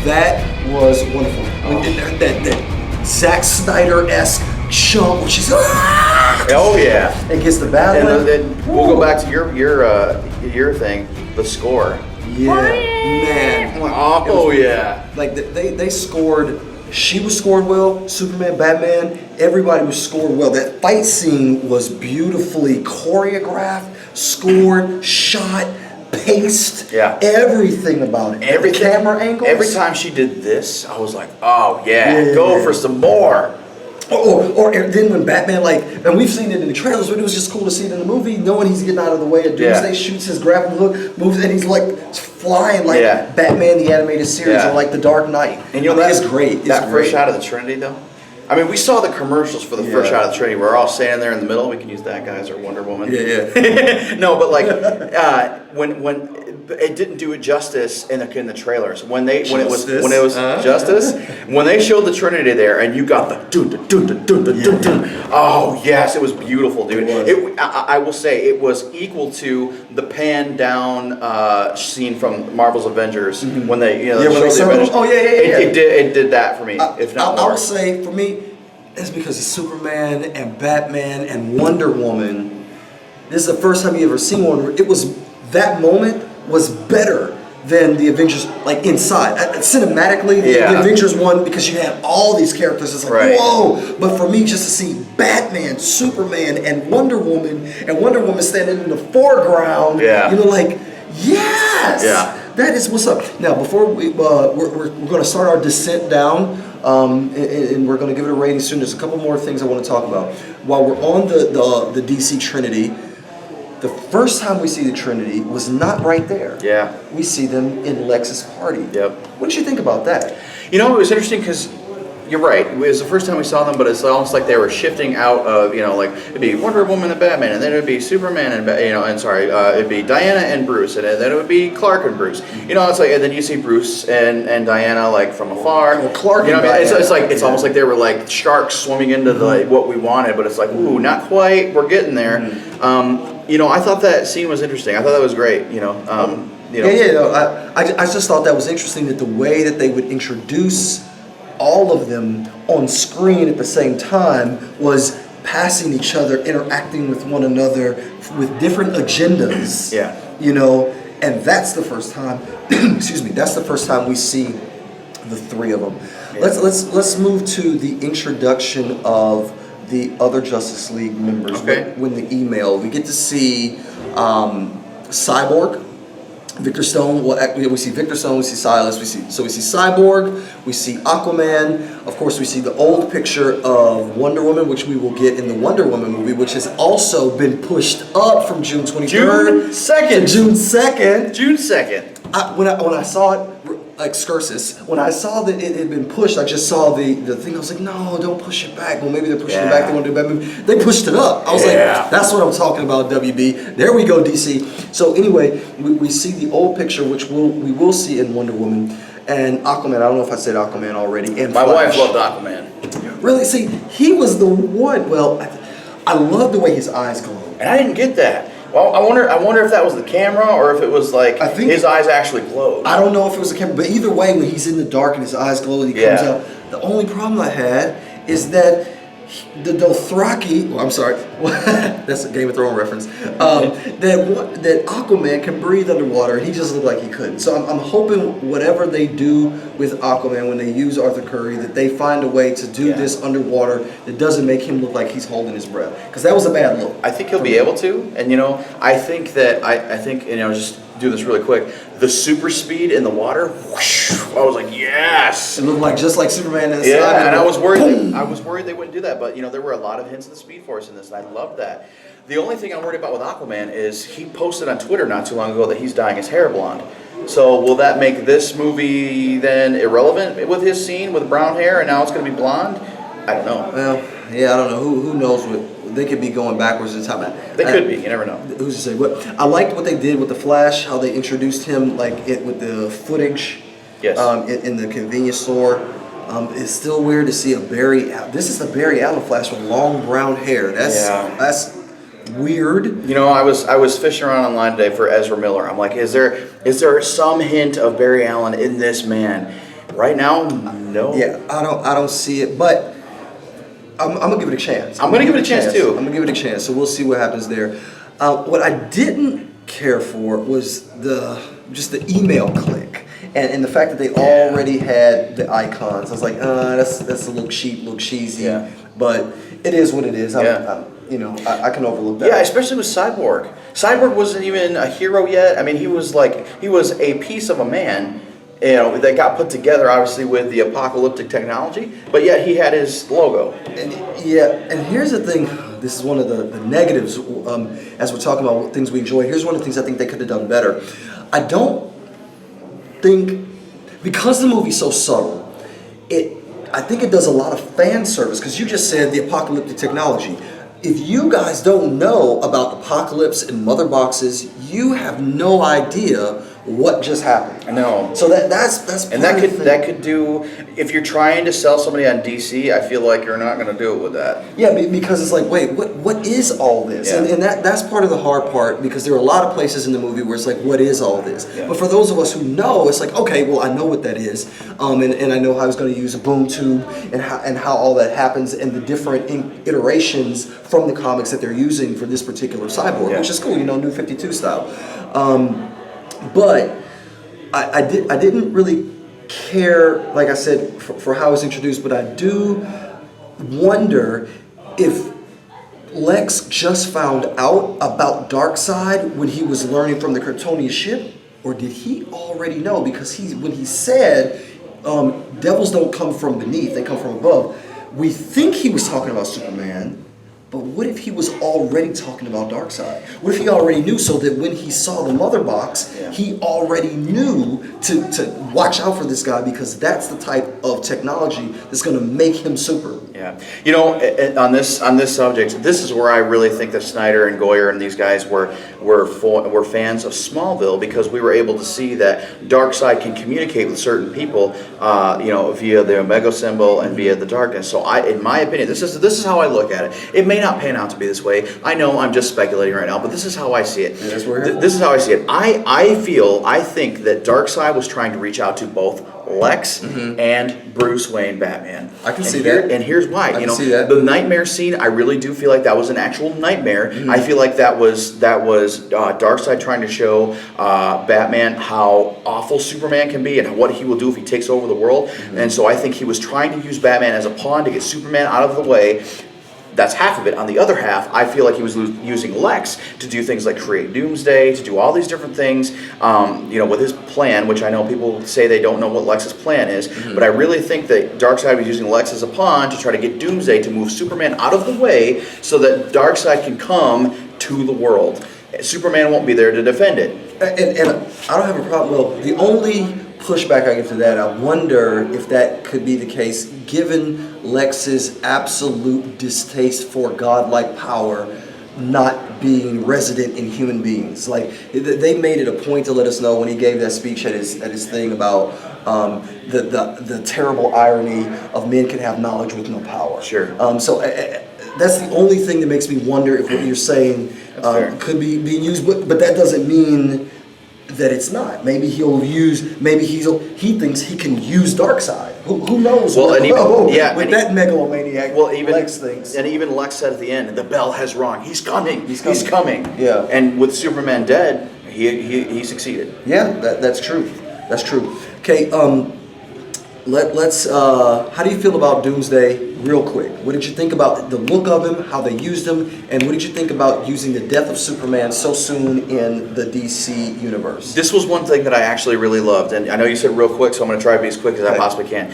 That was wonderful. When that Zack Snyder-esque jump, which is oh yeah, and gets the battle. And then we'll go back to your thing, the score. Yeah, man. Oh yeah. Like they scored. She was scored well. Superman, Batman, everybody was scored well. That fight scene was beautifully choreographed, scored, shot, paced. Yeah. Everything about it. Every camera angles. Every time she did this, I was like, oh yeah. Go for some more. Or then when Batman, and we've seen it in the trailers, but it was just cool to see it in the movie, knowing he's getting out of the way of Doomsday, shoots his grappling hook, moves, and he's flying like Batman the animated series or like The Dark Knight. And it's great. That first shot of the Trinity, though. I mean, we saw the commercials for the first shot of the Trinity. We're all standing there in the middle. We can use that, guys, or Wonder Woman. Yeah. No, but when it didn't do it justice in the trailers. When they showed the Trinity there, and you got the dun. Oh yes, it was beautiful, dude. I will say it was equal to the pan down scene from Marvel's Avengers when they showed the Avengers. Oh yeah. It did that for me. If not more. I would say for me, it's because of Superman and Batman and Wonder Woman. This is the first time you ever seen one. That moment was better than the Avengers, inside. Cinematically, the Avengers won because you had all these characters. It's whoa! But for me, just to see Batman, Superman, and Wonder Woman standing in the foreground, yes! Yeah. That is what's up. Now, before we're going to start our descent down, and we're going to give it a rating soon. There's a couple more things I want to talk about. While we're on the DC Trinity, the first time we see the Trinity was not right there. Yeah. We see them in Lex's party. Yep. What did you think about that? It was interesting because you're right. It was the first time we saw them, but it's almost like they were shifting out of, it'd be Wonder Woman and Batman, and then it'd be Superman and, it'd be Diana and Bruce, and then it would be Clark and Bruce. It's like, and then you see Bruce and Diana from afar. Or Clark and It's almost like they were sharks swimming into what we wanted, but it's like, ooh, not quite. We're getting there. I thought that scene was interesting. I thought that was great. I just thought that was interesting that the way that they would introduce all of them on screen at the same time was passing each other, interacting with one another with different agendas. Yeah. And that's the first time. Excuse me. That's the first time we see the three of them. Yeah. Let's move to the introduction of the other Justice League members. Okay. When the email, we get to see Cyborg, Victor Stone. We see Victor Stone. We see Silas. We see Cyborg. We see Aquaman. Of course, we see the old picture of Wonder Woman, which we will get in the Wonder Woman movie, which has also been pushed up from June 23rd June 2nd. to June 2nd. June 2nd. When I saw it. Excursus. When I saw that it had been pushed, I just saw the thing. I was like, no, don't push it back. Well, maybe they're pushing it back. They want to do a bad movie. They pushed it up. I was like, that's what I'm talking about, WB. There we go, DC. So anyway, we see the old picture, which we will see in Wonder Woman and Aquaman. I don't know if I said Aquaman already. And my wife loved Aquaman. Really? See, he was the one. Well, I love the way his eyes glow. And I didn't get that. Well, I wonder if that was the camera or if it was I think his eyes actually glowed. I don't know if it was the camera, but either way, when he's in the dark and his eyes glow and he comes out, the only problem I had is that the Dothraki, well, I'm sorry, that's a Game of Thrones reference, that Aquaman can breathe underwater, and he just looked like he couldn't. So I'm hoping whatever they do with Aquaman when they use Arthur Curry, that they find a way to do this underwater that doesn't make him look like he's holding his breath, because that was a bad look. I think he'll be able to, and I think just do this really quick. The super speed in the water, whoosh, I was like, yes. It looked just like Superman inside. Yeah, and I was worried they wouldn't do that, but there were a lot of hints of the Speed Force in this, and I loved that. The only thing I'm worried about with Aquaman is he posted on Twitter not too long ago that he's dyeing his hair blonde. So will that make this movie then irrelevant with his scene with brown hair, and now it's going to be blonde? I don't know. Well, yeah, I don't know. Who knows what they could be going backwards in time. They could be. You never know. Who's to say? But I liked what they did with the Flash. How they introduced him, with the footage. Yes. In the convenience store. It's still weird to see a Barry. This is the Barry Allen Flash with long brown hair. That's weird. I was fishing around online today for Ezra Miller. I'm like, is there some hint of Barry Allen in this man? Right now, no. Yeah, I don't see it, but I'm gonna give it a chance. I'm gonna give it a chance too. I'm gonna give it a chance. So we'll see what happens there. What I didn't care for was just the email click. And the fact that they already had the icons. I was like, that's a little cheap, a little cheesy. Yeah. But it is what it is. I can overlook that. Yeah, especially with Cyborg. Cyborg wasn't even a hero yet. I mean, he was a piece of a man, that got put together obviously with the apocalyptic technology, but yet he had his logo. And here's the thing. This is one of the negatives as we're talking about things we enjoy. Here's one of the things I think they could have done better. I don't think, because the movie's so subtle, I think it does a lot of fan service, because you just said the apocalyptic technology. If you guys don't know about Apocalypse and mother boxes, you have no idea what just happened. I know. So that's and that could do, if you're trying to sell somebody on DC, I feel like you're not going to do it with that. Yeah, because it's like, wait, what is all this? Yeah. And that's part of the hard part, because there are a lot of places in the movie where it's like, what is all this? Yeah. But for those of us who know, it's like, okay, well, I know what that is, and I know how I was going to use a boom tube and how all that happens, and the different iterations from the comics that they're using for this particular cyborg, which is cool, New 52 style. But I didn't really care, like I said, for how it was introduced, but I do wonder if Lex just found out about Darkseid when he was learning from the Kryptonian ship, or did he already know? Because when he said, devils don't come from beneath, they come from above, we think he was talking about Superman. But what if he was already talking about Darkseid? What if he already knew, so that when he saw the mother box, he already knew to watch out for this guy, because that's the type of technology that's going to make him super. Yeah, on this subject, this is where I really think that Snyder and Goyer and these guys were fans of Smallville, because we were able to see that Darkseid can communicate with certain people, via the Omega symbol and via the darkness. So in my opinion, this is how I look at it. It may not pan out to be this way. I know I'm just speculating right now, but this is how I see it. This is how I see it. I think that Darkseid was trying to reach out to both Lex and Bruce Wayne Batman. I can see that. And here's why. I can see that. The nightmare scene, I really do feel like that was an actual nightmare. I feel like that was Darkseid trying to show Batman how awful Superman can be and what he will do if he takes over the world. And so I think he was trying to use Batman as a pawn to get Superman out of the way. That's half of it. On the other half, I feel like he was using Lex to do things like create Doomsday, to do all these different things, with his plan, which I know people say they don't know what Lex's plan is, but I really think that Darkseid was using Lex as a pawn to try to get Doomsday to move Superman out of the way so that Darkseid can come to the world. Superman won't be there to defend it. And I don't have a problem. Well, the only pushback I give to that, I wonder if that could be the case, given Lex's absolute distaste for godlike power not being resident in human beings. Like, they made it a point to let us know when he gave that speech at his thing about the terrible irony of men can have knowledge with no power. Sure. So that's the only thing that makes me wonder if what you're saying could be being used, but that doesn't mean that it's not. Maybe he thinks he can use Darkseid. Who knows? Well, that megalomaniac. Well, even Lex thinks. And even Lex said at the end, the bell has rung. He's coming. He's coming. Yeah. And with Superman dead, he succeeded. Yeah, that's true. That's true. Okay. Let's. How do you feel about Doomsday? Real quick. What did you think about the look of him? How they used him? And what did you think about using the death of Superman so soon in the DC universe? This was one thing that I actually really loved, and I know you said real quick, so I'm going to try to be as quick as I possibly can.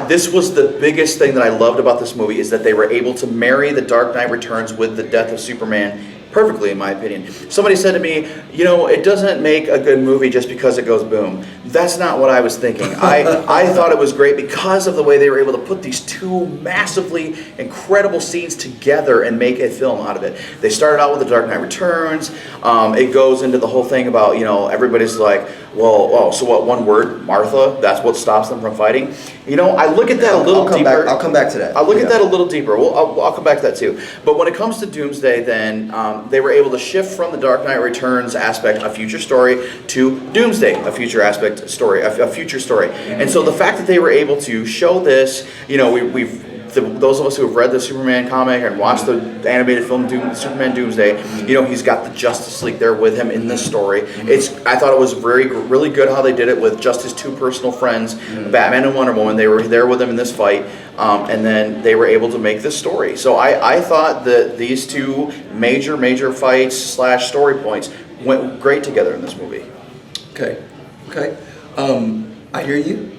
This was the biggest thing that I loved about this movie, is that they were able to marry The Dark Knight Returns with the death of Superman perfectly, in my opinion. Somebody said to me, it doesn't make a good movie just because it goes boom. That's not what I was thinking. I thought it was great because of the way they were able to put these two massively incredible scenes together and make a film out of it. They started out with The Dark Knight Returns. It goes into the whole thing about, everybody's like, well, so what, one word, Martha, that's what stops them from fighting? I look at that a little deeper. I'll come back to that. I'll look at that a little deeper. I'll come back to that too. But when it comes to Doomsday, then they were able to shift from the Dark Knight Returns aspect, a future story, to Doomsday, a future aspect. story, a future story. And so the fact that they were able to show this, you know, those of us who have read the Superman comic and watched the animated film Superman Doomsday, you know, he's got the Justice League there with him in this story. I thought it was really good how they did it with just his two personal friends, Batman and Wonder Woman. They were there with him in this fight, and then they were able to make this story. So I thought that these two major fights / story points went great together in this movie. Okay. I hear you.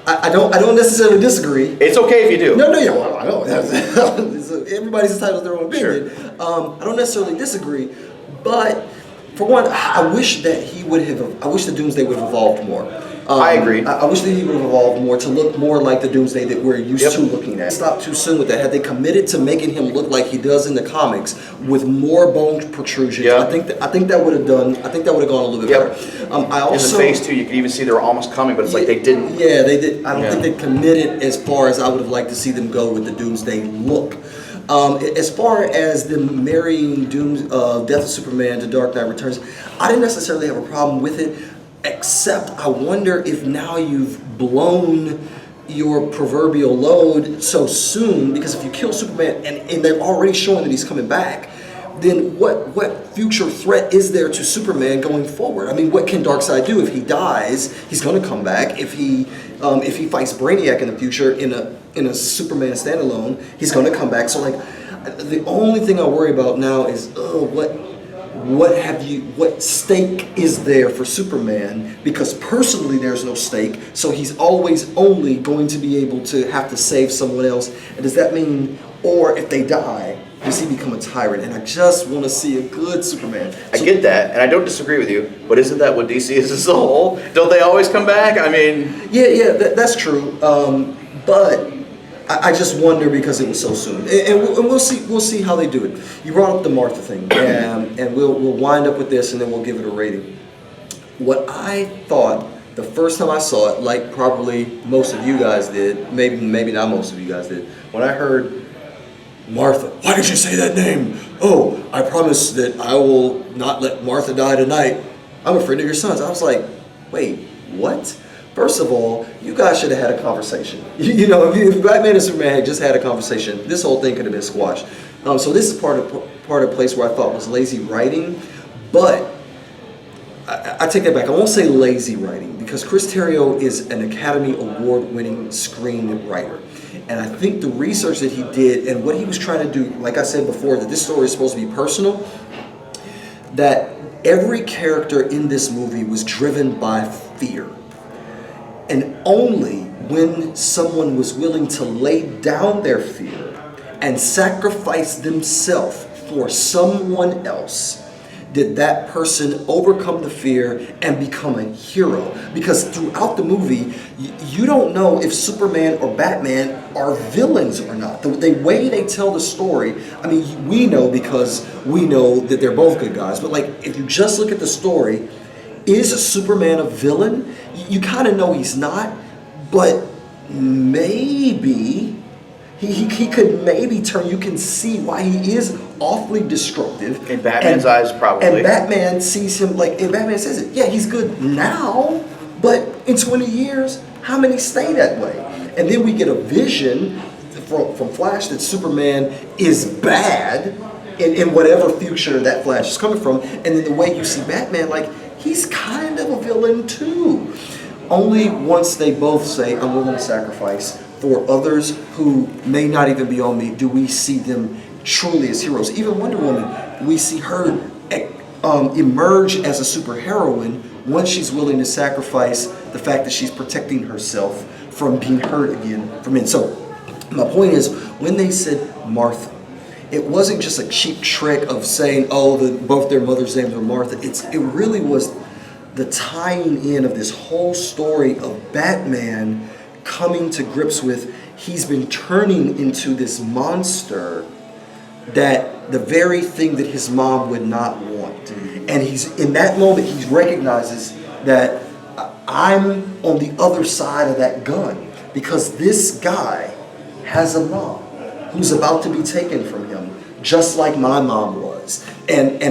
I don't necessarily disagree. It's okay if you do. No, well, I know. Everybody's entitled to their own opinion. Sure. I don't necessarily disagree, but for one, I wish that I wish the Doomsday would have evolved more. I agree. I wish that he would have evolved more to look more like the Doomsday that we're used to looking at. Stop too soon with that. Had they committed to making him look like he does in the comics with more bone protrusions, I think that would have gone a little bit better. I also, in the face too, you could even see they were almost coming, but it's like they didn't. Yeah, they did. I don't think they committed as far as I would have liked to see them go with the Doomsday look. As far as them marrying Death of Superman to Dark Knight Returns, I didn't necessarily have a problem with it, except I wonder if now you've blown your proverbial load so soon, because if you kill Superman and they're already showing that he's coming back, then what future threat is there to Superman going forward? I mean, what can Darkseid do? If he dies, he's going to come back. If he fights Brainiac in the future in a Superman standalone, he's going to come back. So like, the only thing I worry about now is what stake is there for Superman? Because personally there's no stake, so he's always only going to be able to have to save someone else. And does that mean, or if they die, does he become a tyrant? And I just want to see a good Superman. I get that, and I don't disagree with you, but isn't that what DC is as a whole? Don't they always come back? I mean... Yeah, that's true. But I just wonder because it was so soon. And we'll see how they do it. You brought up the Martha thing, and we'll wind up with this, and then we'll give it a rating. What I thought the first time I saw it, like probably most of you guys did, maybe not most of you guys did, when I heard Martha, why did you say that name? Oh, I promise that I will not let Martha die tonight. I'm afraid of your sons. I was like, wait, what? First of all, you guys should have had a conversation. You know, if Batman and Superman had just had a conversation, this whole thing could have been squashed. So this is part of place where I thought was lazy writing, but I take that back. I won't say lazy writing because Chris Terrio is an Academy Award-winning screenwriter. And I think the research that he did and what he was trying to do, like I said before, that this story is supposed to be personal, that every character in this movie was driven by fear. And only when someone was willing to lay down their fear and sacrifice themselves for someone else did that person overcome the fear and become a hero. Because throughout the movie, you don't know if Superman or Batman are villains or not. The way they tell the story, I mean, we know because we know that they're both good guys, but like, if you just look at the story, is Superman a villain? You kind of know he's not, but maybe he could maybe turn. You can see why he is awfully destructive. In Batman's eyes, probably. And Batman sees him like, and Batman says it, yeah, he's good now, but in 20 years, how many stay that way? And then we get a vision from Flash that Superman is bad in whatever future that Flash is coming from. And then the way you see Batman, like, he's kind of a villain too. Only once they both say, I'm willing to sacrifice for others who may not even be on me, do we see them truly as heroes. Even Wonder Woman, we see her emerge as a superheroine once she's willing to sacrifice the fact that she's protecting herself from being hurt again from men. So my point is, when they said Martha, it wasn't just a cheap trick of saying, oh, both their mother's names were Martha. It really was the tying in of this whole story of Batman coming to grips with he's been turning into this monster, that the very thing that his mom would not want. And he's in that moment, he recognizes that I'm on the other side of that gun because this guy has a mom who's about to be taken from him, just like my mom was. And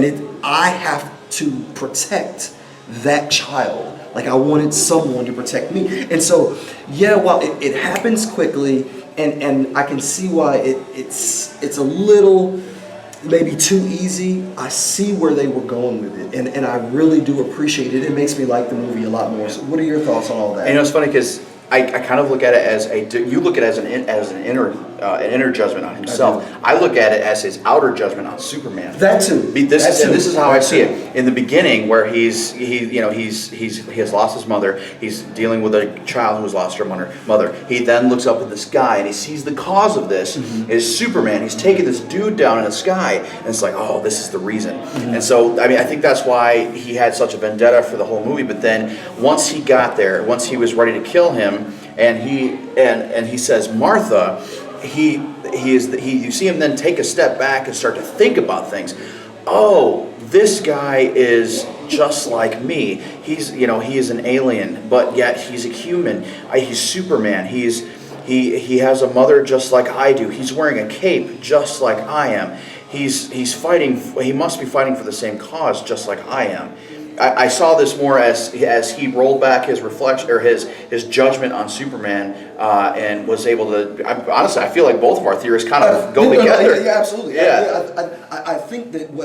I have to protect that child. Like, I wanted someone to protect me. And so, yeah, while it happens quickly, and I can see why it's a little maybe too easy, I see where they were going with it. And I really do appreciate it. It makes me like the movie a lot more. So what are your thoughts on all that? And you know, it's funny because I kind of look at it as you look at it as an inner judgment on himself. I look at it as his outer judgment on Superman. That too. This is how I see it. In the beginning, where he has lost his mother. He's dealing with a child who's lost her mother. He then looks up at the sky and he sees the cause of this is Superman. He's taking this dude down in the sky, and it's like, oh, this is the reason. And so, I mean, I think that's why he had such a vendetta for the whole movie. But then once he got there, once he was ready to kill him, and he says Martha, you see him then take a step back and start to think about things. Oh, this guy is just like me. He is an alien, but yet he's a human. He's Superman. He has a mother just like I do. He's wearing a cape just like I am. He's fighting. He must be fighting for the same cause just like I am. I saw this more as he rolled back his reflection or his judgment on Superman and was able to. Honestly, I feel like both of our theories kind of go together. Yeah, absolutely. Yeah. I think that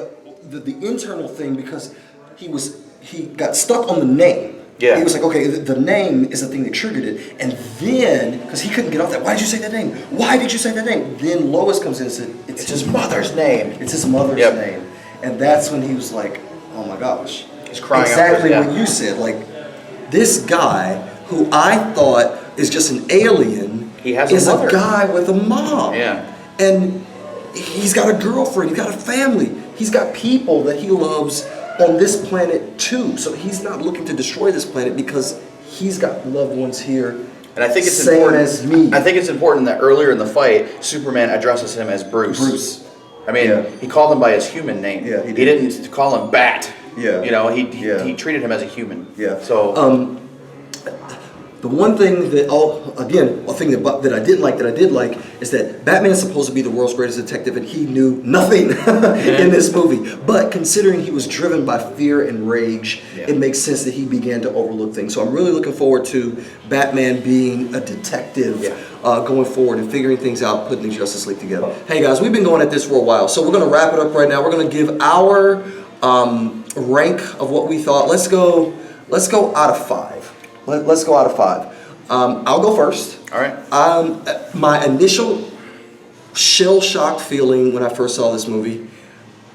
the internal thing, because he got stuck on the name. Yeah. He was like, okay, the name is the thing that triggered it, and then because he couldn't get off that, why did you say that name? Why did you say that name? Then Lois comes in and said, it's his mother's name. It's his mother's name, and that's when he was like, oh my gosh. He's crying exactly out what you said. Like, this guy who I thought is just an alien is a guy with a mom. Yeah. And he's got a girlfriend, he's got a family, he's got people that he loves on this planet too. So he's not looking to destroy this planet because he's got loved ones here. And I think it's same important. As me. I think it's important that earlier in the fight, Superman addresses him as Bruce. I mean, he called him by his human name. Yeah, he didn't call him Bat. Yeah. You know, he treated him as a human. Yeah. So the one thing that a thing that I didn't like that I did like is that Batman is supposed to be the world's greatest detective, and he knew nothing in this movie. But considering he was driven by fear and rage, it makes sense that he began to overlook things. So I'm really looking forward to Batman being a detective going forward and figuring things out, putting the Justice League together. Hey guys, we've been going at this for a while, so we're going to wrap it up right now. We're going to give our rank of what we thought. Let's go out of 5. Let's go out of 5. I'll go first. All right. My initial shell-shocked feeling when I first saw this movie,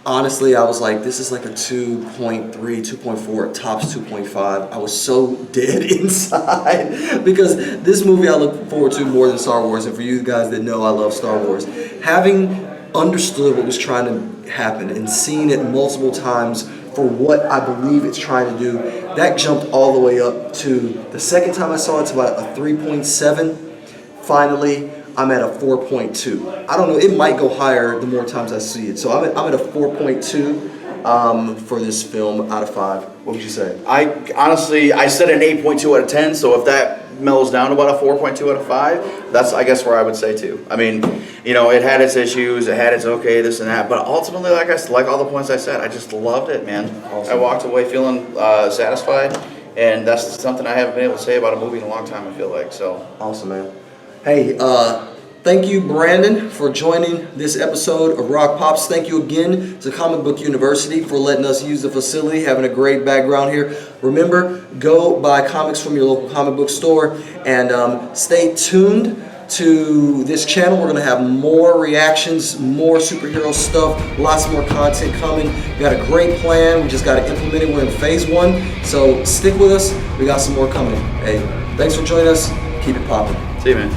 honestly, I was like, this is like a 2.3, 2.4, tops 2.5. I was so dead inside because this movie I look forward to more than Star Wars. And for you guys that know I love Star Wars, having understood what was trying to happen and seen it multiple times for what I believe it's trying to do, that jumped all the way up to the second time I saw it to about a 3.7. Finally, I'm at a 4.2. I don't know, it might go higher the more times I see it. So I'm at a 4.2 for this film out of 5. What would you say? I said an 8.2 out of 10, so if that mellows down to about a 4.2 out of 5, that's, I guess, where I would say too. I mean, you know, it had its issues, it had its okay, this and that, but ultimately, like all the points I said, I just loved it, man. Awesome. I walked away feeling satisfied, and that's something I haven't been able to say about a movie in a long time, I feel like, so. Awesome, man. Hey, thank you, Brandon, for joining this episode of Rock Pops. Thank you again to Comic Book University for letting us use the facility, having a great background here. Remember, go buy comics from your local comic book store, and stay tuned to this channel. We're going to have more reactions, more superhero stuff, lots more content coming. We got a great plan. We just got to implement it. We're in phase 1, so stick with us. We got some more coming. Hey, thanks for joining us. Keep it popping. See you, man.